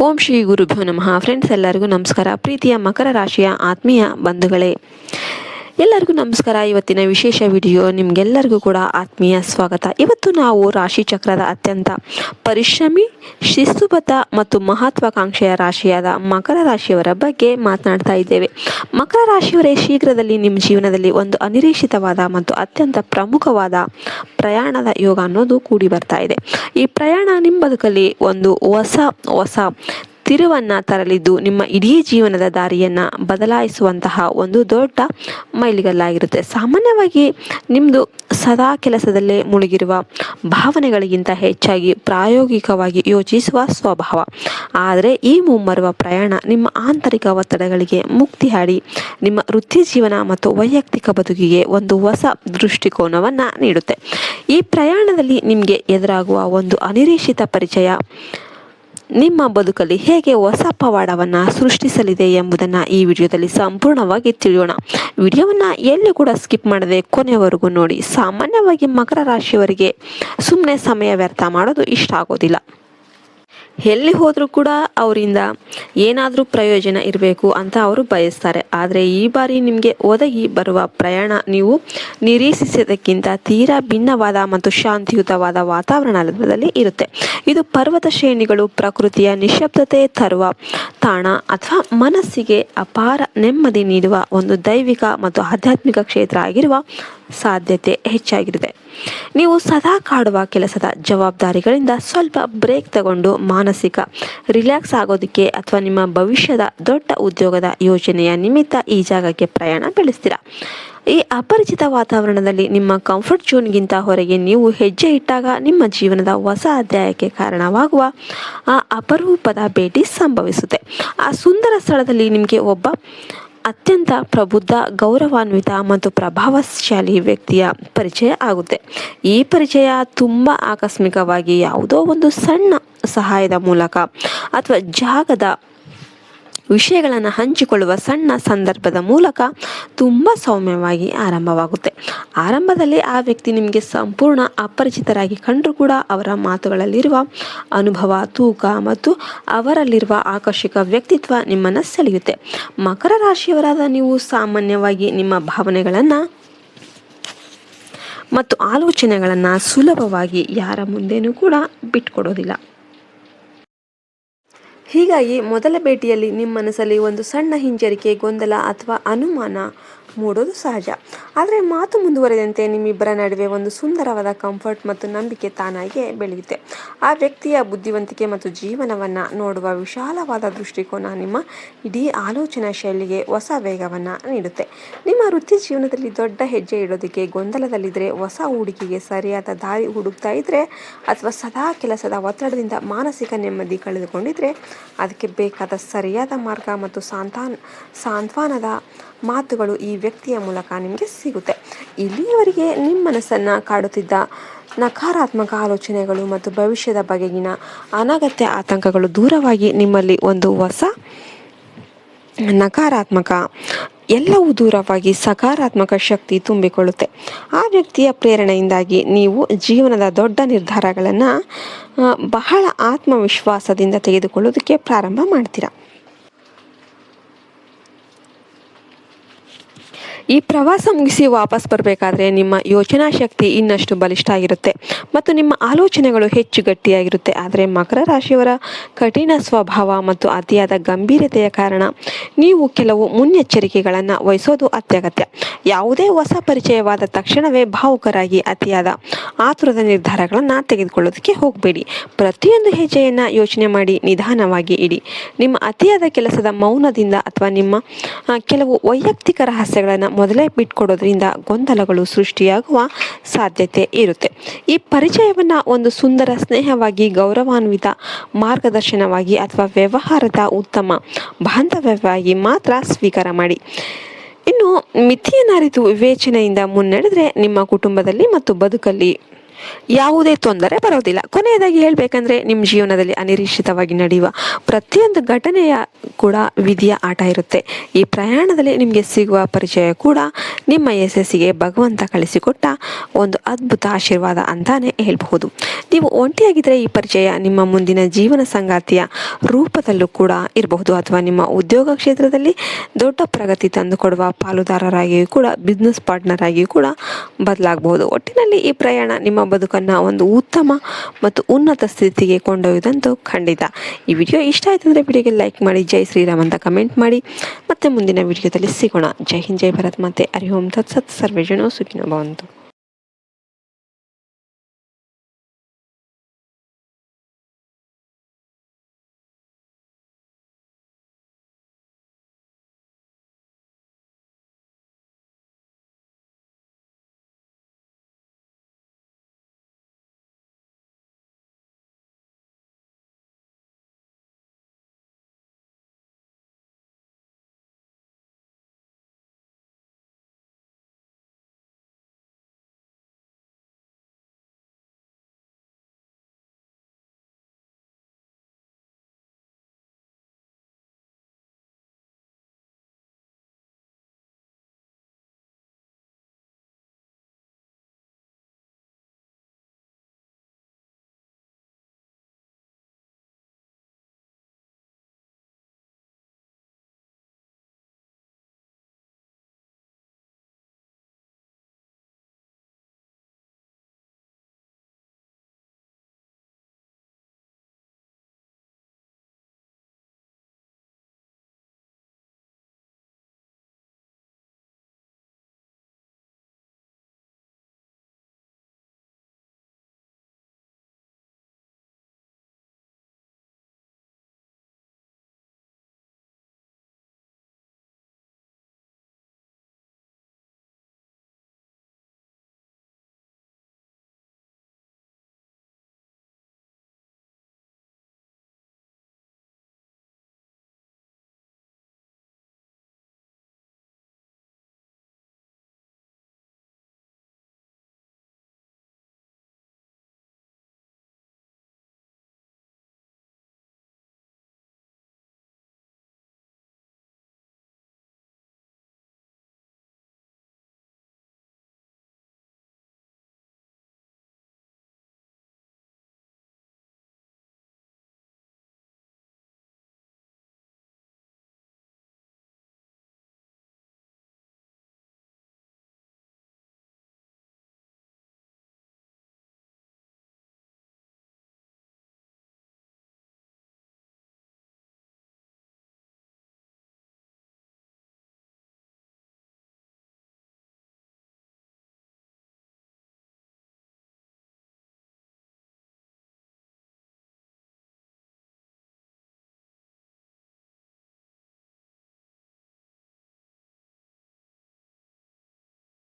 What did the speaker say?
ಓಂ ಶ್ರೀ ಗುರುಭ್ಯೋ ನಮಃ. ಫ್ರೆಂಡ್ಸ್, ಎಲ್ಲರಿಗೂ ನಮಸ್ಕಾರ. ಪ್ರೀತಿಯ ಮಕರ ರಾಶಿಯ ಆತ್ಮೀಯ ಬಂಧುಗಳೇ, ಎಲ್ಲರಿಗೂ ನಮಸ್ಕಾರ. ಇವತ್ತಿನ ವಿಶೇಷ ವಿಡಿಯೋ ನಿಮಗೆಲ್ಲರಿಗೂ ಕೂಡ ಆತ್ಮೀಯ ಸ್ವಾಗತ. ಇವತ್ತು ನಾವು ರಾಶಿ ಚಕ್ರದ ಅತ್ಯಂತ ಪರಿಶ್ರಮಿ, ಶಿಸ್ತುಬದ್ಧ ಮತ್ತು ಮಹತ್ವಾಕಾಂಕ್ಷೆಯ ರಾಶಿಯಾದ ಮಕರ ರಾಶಿಯವರ ಬಗ್ಗೆ ಮಾತನಾಡ್ತಾ ಇದ್ದೇವೆ. ಮಕರ ರಾಶಿಯವರೇ, ಶೀಘ್ರದಲ್ಲಿ ನಿಮ್ಮ ಜೀವನದಲ್ಲಿ ಒಂದು ಅನಿರೀಕ್ಷಿತವಾದ ಮತ್ತು ಅತ್ಯಂತ ಪ್ರಮುಖವಾದ ಪ್ರಯಾಣದ ಯೋಗ ಅನ್ನೋದು ಕೂಡಿ ಬರ್ತಾ ಇದೆ. ಈ ಪ್ರಯಾಣ ನಿಮ್ಮ ಬದುಕಲ್ಲಿ ಒಂದು ಹೊಸ ತಿರುವನ್ನು ತರಲಿದ್ದು, ನಿಮ್ಮ ಇಡೀ ಜೀವನದ ದಾರಿಯನ್ನು ಬದಲಾಯಿಸುವಂತಹ ಒಂದು ದೊಡ್ಡ ಮೈಲಿಗಲ್ಲಾಗಿರುತ್ತೆ. ಸಾಮಾನ್ಯವಾಗಿ ನಿಮ್ಮದು ಸದಾ ಕೆಲಸದಲ್ಲೇ ಮುಳುಗಿರುವ ಭಾವನೆಗಳಿಗಿಂತ ಹೆಚ್ಚಾಗಿ ಪ್ರಾಯೋಗಿಕವಾಗಿ ಯೋಚಿಸುವ ಸ್ವಭಾವ. ಆದರೆ ಈ ಮುಮ್ಮರುವ ಪ್ರಯಾಣ ನಿಮ್ಮ ಆಂತರಿಕ ಒತ್ತಡಗಳಿಗೆ ಮುಕ್ತಿ ಹಾಡಿ ನಿಮ್ಮ ವೃತ್ತಿ ಜೀವನ ಮತ್ತು ವೈಯಕ್ತಿಕ ಬದುಕಿಗೆ ಒಂದು ಹೊಸ ದೃಷ್ಟಿಕೋನವನ್ನು ನೀಡುತ್ತೆ. ಈ ಪ್ರಯಾಣದಲ್ಲಿ ನಿಮಗೆ ಎದುರಾಗುವ ಒಂದು ಅನಿರೀಕ್ಷಿತ ಪರಿಚಯ ನಿಮ್ಮ ಬದುಕಲ್ಲಿ ಹೇಗೆ ಹೊಸ ಪವಾಡವನ್ನು ಸೃಷ್ಟಿಸಲಿದೆ ಎಂಬುದನ್ನು ಈ ವಿಡಿಯೋದಲ್ಲಿ ಸಂಪೂರ್ಣವಾಗಿ ತಿಳಿಯೋಣ. ವಿಡಿಯೋವನ್ನು ಎಲ್ಲಿ ಕೂಡ ಸ್ಕಿಪ್ ಮಾಡದೆ ಕೊನೆಯವರೆಗೂ ನೋಡಿ. ಸಾಮಾನ್ಯವಾಗಿ ಮಕರ ರಾಶಿಯವರಿಗೆ ಸುಮ್ಮನೆ ಸಮಯ ವ್ಯರ್ಥ ಮಾಡೋದು ಇಷ್ಟ ಆಗೋದಿಲ್ಲ. ಎಲ್ಲಿ ಹೋದರೂ ಕೂಡ ಅವರಿಂದ ಏನಾದರೂ ಪ್ರಯೋಜನ ಇರಬೇಕು ಅಂತ ಅವರು ಬಯಸ್ತಾರೆ. ಆದರೆ ಈ ಬಾರಿ ನಿಮಗೆ ಒದಗಿ ಬರುವ ಪ್ರಯಾಣ ನೀವು ನಿರೀಕ್ಷಿಸಿದ್ದಕ್ಕಿಂತ ತೀರಾ ಭಿನ್ನವಾದ ಮತ್ತು ಶಾಂತಿಯುತವಾದ ವಾತಾವರಣದಲ್ಲಿ ಇರುತ್ತೆ. ಇದು ಪರ್ವತ ಶ್ರೇಣಿಗಳು, ಪ್ರಕೃತಿಯ ನಿಶ್ಶಬ್ದತೆ ತರುವ ತಾಣ ಅಥವಾ ಮನಸ್ಸಿಗೆ ಅಪಾರ ನೆಮ್ಮದಿ ನೀಡುವ ಒಂದು ದೈವಿಕ ಮತ್ತು ಆಧ್ಯಾತ್ಮಿಕ ಕ್ಷೇತ್ರ ಆಗಿರುವ ಸಾಧ್ಯತೆ ಹೆಚ್ಚಾಗಿರುತ್ತೆ. ನೀವು ಸದಾ ಕಾಡುವ ಕೆಲಸದ ಜವಾಬ್ದಾರಿಗಳಿಂದ ಸ್ವಲ್ಪ ಬ್ರೇಕ್ ತಗೊಂಡು ಮಾನಸಿಕ ರಿಲ್ಯಾಕ್ಸ್ ಆಗೋದಕ್ಕೆ ಅಥವಾ ನಿಮ್ಮ ಭವಿಷ್ಯದ ದೊಡ್ಡ ಉದ್ಯೋಗದ ಯೋಜನೆಯ ನಿಮಿತ್ತ ಈ ಜಾಗಕ್ಕೆ ಪ್ರಯಾಣ ಬೆಳೆಸ್ತೀರಾ. ಈ ಅಪರಿಚಿತ ವಾತಾವರಣದಲ್ಲಿ ನಿಮ್ಮ ಕಂಫರ್ಟ್ ಝೋನ್ಗಿಂತ ಹೊರಗೆ ನೀವು ಹೆಜ್ಜೆ ಇಟ್ಟಾಗ ನಿಮ್ಮ ಜೀವನದ ಹೊಸ ಅಧ್ಯಾಯಕ್ಕೆ ಕಾರಣವಾಗುವ ಆ ಅಪರೂಪದ ಭೇಟಿ ಸಂಭವಿಸುತ್ತೆ. ಆ ಸುಂದರ ಸ್ಥಳದಲ್ಲಿ ನಿಮಗೆ ಒಬ್ಬ ಅತ್ಯಂತ ಪ್ರಬುದ್ಧ, ಗೌರವಾನ್ವಿತ ಮತ್ತು ಪ್ರಭಾವಶಾಲಿ ವ್ಯಕ್ತಿಯ ಪರಿಚಯ ಆಗುತ್ತೆ. ಈ ಪರಿಚಯ ತುಂಬ ಆಕಸ್ಮಿಕವಾಗಿ ಯಾವುದೋ ಒಂದು ಸಣ್ಣ ಸಹಾಯದ ಮೂಲಕ ಅಥವಾ ಜಾಗದ ವಿಷಯಗಳನ್ನು ಹಂಚಿಕೊಳ್ಳುವ ಸಣ್ಣ ಸಂದರ್ಭದ ಮೂಲಕ ತುಂಬ ಸೌಮ್ಯವಾಗಿ ಆರಂಭವಾಗುತ್ತೆ. ಆರಂಭದಲ್ಲಿ ಆ ವ್ಯಕ್ತಿ ನಿಮಗೆ ಸಂಪೂರ್ಣ ಅಪರಿಚಿತರಾಗಿ ಕಂಡರೂ ಕೂಡ ಅವರ ಮಾತುಗಳಲ್ಲಿರುವ ಅನುಭವ, ತೂಕ ಮತ್ತು ಅವರಲ್ಲಿರುವ ಆಕರ್ಷಕ ವ್ಯಕ್ತಿತ್ವ ನಿಮ್ಮನ್ನು ಸೆಳೆಯುತ್ತೆ. ಮಕರ ರಾಶಿಯವರಾದ ನೀವು ಸಾಮಾನ್ಯವಾಗಿ ನಿಮ್ಮ ಭಾವನೆಗಳನ್ನು ಮತ್ತು ಆಲೋಚನೆಗಳನ್ನು ಸುಲಭವಾಗಿ ಯಾರ ಮುಂದೆನೂ ಕೂಡ ಬಿಟ್ಕೊಡೋದಿಲ್ಲ. ಹೀಗಾಗಿ ಮೊದಲ ಭೇಟಿಯಲ್ಲಿ ನಿಮ್ಮ ಮನಸ್ಸಲ್ಲಿ ಒಂದು ಸಣ್ಣ ಹಿಂಜರಿಕೆ, ಗೊಂದಲ ಅಥವಾ ಅನುಮಾನ ಮೂಡೋದು ಸಹಜ. ಆದರೆ ಮಾತು ಮುಂದುವರೆದಂತೆ ನಿಮ್ಮಿಬ್ಬರ ನಡುವೆ ಒಂದು ಸುಂದರವಾದ ಕಂಫರ್ಟ್ ಮತ್ತು ನಂಬಿಕೆ ತಾನಾಗಿಯೇ ಬೆಳೆಯುತ್ತೆ. ಆ ವ್ಯಕ್ತಿಯ ಬುದ್ಧಿವಂತಿಕೆ ಮತ್ತು ಜೀವನವನ್ನು ನೋಡುವ ವಿಶಾಲವಾದ ದೃಷ್ಟಿಕೋನ ನಿಮ್ಮ ಇಡೀ ಆಲೋಚನಾ ಶೈಲಿಗೆ ಹೊಸ ವೇಗವನ್ನು ನೀಡುತ್ತೆ. ನಿಮ್ಮ ವೃತ್ತಿ ಜೀವನದಲ್ಲಿ ದೊಡ್ಡ ಹೆಜ್ಜೆ ಇಡೋದಕ್ಕೆ ಗೊಂದಲದಲ್ಲಿದ್ದರೆ, ಹೊಸ ಹೂಡಿಕೆಗೆ ಸರಿಯಾದ ದಾರಿ ಹುಡುಕ್ತಾ ಇದ್ದರೆ ಅಥವಾ ಸದಾ ಕೆಲಸದ ಒತ್ತಡದಿಂದ ಮಾನಸಿಕ ನೆಮ್ಮದಿ ಕಳೆದುಕೊಂಡಿದ್ರೆ, ಅದಕ್ಕೆ ಬೇಕಾದ ಸರಿಯಾದ ಮಾರ್ಗ ಮತ್ತು ಸಾಂತ್ವನದ ಮಾತುಗಳು ಈ ವ್ಯಕ್ತಿಯ ಮೂಲಕ ನಿಮಗೆ ಸಿಗುತ್ತೆ. ಇಲ್ಲಿಯವರೆಗೆ ನಿಮ್ಮ ಮನಸ್ಸನ್ನು ಕಾಡುತ್ತಿದ್ದ ನಕಾರಾತ್ಮಕ ಆಲೋಚನೆಗಳು ಮತ್ತು ಭವಿಷ್ಯದ ಬಗೆಗಿನ ಅನಗತ್ಯ ಆತಂಕಗಳು ದೂರವಾಗಿ ನಿಮ್ಮಲ್ಲಿ ಒಂದು ಹೊಸ ಎಲ್ಲವೂ ದೂರವಾಗಿ ಸಕಾರಾತ್ಮಕ ಶಕ್ತಿ ತುಂಬಿಕೊಳ್ಳುತ್ತೆ. ಆ ವ್ಯಕ್ತಿಯ ಪ್ರೇರಣೆಯಿಂದಾಗಿ ನೀವು ಜೀವನದ ದೊಡ್ಡ ನಿರ್ಧಾರಗಳನ್ನು ಬಹಳ ಆತ್ಮವಿಶ್ವಾಸದಿಂದ ತೆಗೆದುಕೊಳ್ಳೋದಕ್ಕೆ ಪ್ರಾರಂಭ ಮಾಡ್ತೀರಾ. ಈ ಪ್ರವಾಸ ಮುಗಿಸಿ ವಾಪಸ್ ಬರಬೇಕಾದ್ರೆ ನಿಮ್ಮ ಯೋಚನಾ ಶಕ್ತಿ ಇನ್ನಷ್ಟು ಬಲಿಷ್ಠ ಆಗಿರುತ್ತೆ ಮತ್ತು ನಿಮ್ಮ ಆಲೋಚನೆಗಳು ಹೆಚ್ಚು ಗಟ್ಟಿಯಾಗಿರುತ್ತೆ. ಆದರೆ ಮಕರ ರಾಶಿಯವರ ಕಠಿಣ ಸ್ವಭಾವ ಮತ್ತು ಅತಿಯಾದ ಗಂಭೀರತೆಯ ಕಾರಣ ನೀವು ಕೆಲವು ಮುನ್ನೆಚ್ಚರಿಕೆಗಳನ್ನು ವಹಿಸೋದು ಅತ್ಯಗತ್ಯ. ಯಾವುದೇ ಹೊಸ ಪರಿಚಯವಾದ ತಕ್ಷಣವೇ ಭಾವುಕರಾಗಿ ಅತಿಯಾದ ಆತುರದ ನಿರ್ಧಾರಗಳನ್ನು ತೆಗೆದುಕೊಳ್ಳೋದಕ್ಕೆ ಹೋಗಬೇಡಿ. ಪ್ರತಿಯೊಂದು ಹೆಜ್ಜೆಯನ್ನು ಯೋಚನೆ ಮಾಡಿ ನಿಧಾನವಾಗಿ ಇಡಿ. ನಿಮ್ಮ ಅತಿಯಾದ ಕೆಲಸದ ಮೌನದಿಂದ ಅಥವಾ ನಿಮ್ಮ ಕೆಲವು ವೈಯಕ್ತಿಕ ರಹಸ್ಯಗಳನ್ನು ಮೊದಲೇ ಬಿಟ್ಕೊಡೋದ್ರಿಂದ ಗೊಂದಲಗಳು ಸೃಷ್ಟಿಯಾಗುವ ಸಾಧ್ಯತೆ ಇರುತ್ತೆ. ಈ ಪರಿಚಯವನ್ನು ಒಂದು ಸುಂದರ ಸ್ನೇಹವಾಗಿ, ಗೌರವಾನ್ವಿತ ಮಾರ್ಗದರ್ಶನವಾಗಿ ಅಥವಾ ವ್ಯವಹಾರದ ಉತ್ತಮ ಬಾಂಧವ್ಯವಾಗಿ ಮಾತ್ರ ಸ್ವೀಕಾರ ಮಾಡಿ. ಇನ್ನು ಮಿತಿಯನ್ನು ಅರಿತು ವಿವೇಚನೆಯಿಂದ ಮುನ್ನಡೆದರೆ ನಿಮ್ಮ ಕುಟುಂಬದಲ್ಲಿ ಮತ್ತು ಬದುಕಲ್ಲಿ ಯಾವುದೇ ತೊಂದರೆ ಬರೋದಿಲ್ಲ. ಕೊನೆಯದಾಗಿ ಹೇಳಬೇಕಂದ್ರೆ ನಿಮ್ಮ ಜೀವನದಲ್ಲಿ ಅನಿರೀಕ್ಷಿತವಾಗಿ ನಡೆಯುವ ಪ್ರತಿಯೊಂದು ಘಟನೆಯ ಕೂಡ ವಿಧಿಯ ಆಟ ಇರುತ್ತೆ. ಈ ಪ್ರಯಾಣದಲ್ಲಿ ನಿಮಗೆ ಸಿಗುವ ಪರಿಚಯ ಕೂಡ ನಿಮ್ಮ ಯಶಸ್ಸಿಗೆ ಭಗವಂತ ಕಳಿಸಿಕೊಟ್ಟ ಒಂದು ಅದ್ಭುತ ಆಶೀರ್ವಾದ ಅಂತಾನೆ ಹೇಳ್ಬಹುದು. ನೀವು ಒಂಟಿಯಾಗಿದ್ದರೆ ಈ ಪರಿಚಯ ನಿಮ್ಮ ಮುಂದಿನ ಜೀವನ ಸಂಗಾತಿಯ ರೂಪದಲ್ಲೂ ಕೂಡ ಇರಬಹುದು, ಅಥವಾ ನಿಮ್ಮ ಉದ್ಯೋಗ ಕ್ಷೇತ್ರದಲ್ಲಿ ದೊಡ್ಡ ಪ್ರಗತಿ ತಂದುಕೊಡುವ ಪಾಲುದಾರರಾಗಿಯೂ ಕೂಡ, ಬಿಸ್ನೆಸ್ ಪಾರ್ಟ್ನರ್ ಆಗಿಯೂ ಕೂಡ ಬದಲಾಗಬಹುದು. ಒಟ್ಟಿನಲ್ಲಿ ಈ ಪ್ರಯಾಣ ನಿಮ್ಮ ಬದುಕನ್ನು ಒಂದು ಉತ್ತಮ ಮತ್ತು ಉನ್ನತ ಸ್ಥಿತಿಗೆ ಕೊಂಡೊಯ್ಯುವುದಂತೂ ಖಂಡಿತ. ಈ ವಿಡಿಯೋ ಇಷ್ಟ ಆಯ್ತು ಅಂದರೆ ವಿಡಿಯೋಗೆ ಲೈಕ್ ಮಾಡಿ, ಜೈ ಶ್ರೀರಾಮ್ ಅಂತ ಕಮೆಂಟ್ ಮಾಡಿ. ಮತ್ತೆ ಮುಂದಿನ ವಿಡಿಯೋದಲ್ಲಿ ಸಿಗೋಣ. ಜೈ ಹಿಂದ್, ಜೈ ಭಾರತ್, ಮತ್ತೆ ಹರಿ ಓಂ ತತ್ಸತ್. ಸರ್ವೇ ಜನೋ ಸುಖಿನೋ ಭವಂತು.